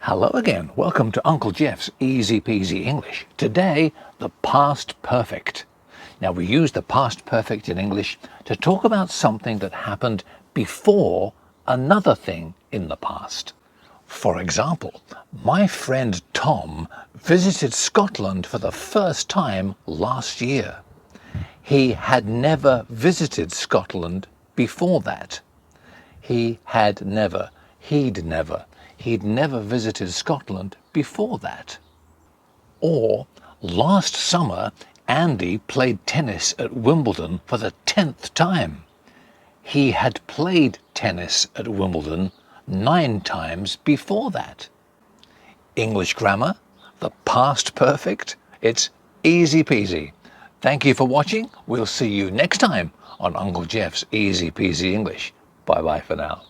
Hello again. Welcome to Uncle Geoff's Easy-Peasy English. Today, the past perfect. Now, we use the past perfect in English to talk about something that happened before another thing in the past. For example, my friend Tom visited Scotland for the first time last year. He had never visited Scotland before that. He'd never visited Scotland before that. Or, last summer, Andy played tennis at Wimbledon for the 10th time. He had played tennis at Wimbledon 9 times before that. English grammar, the past perfect, it's easy peasy. Thank you for watching. We'll see you next time on Uncle Geoff's Easy Peasy English. Bye-bye for now.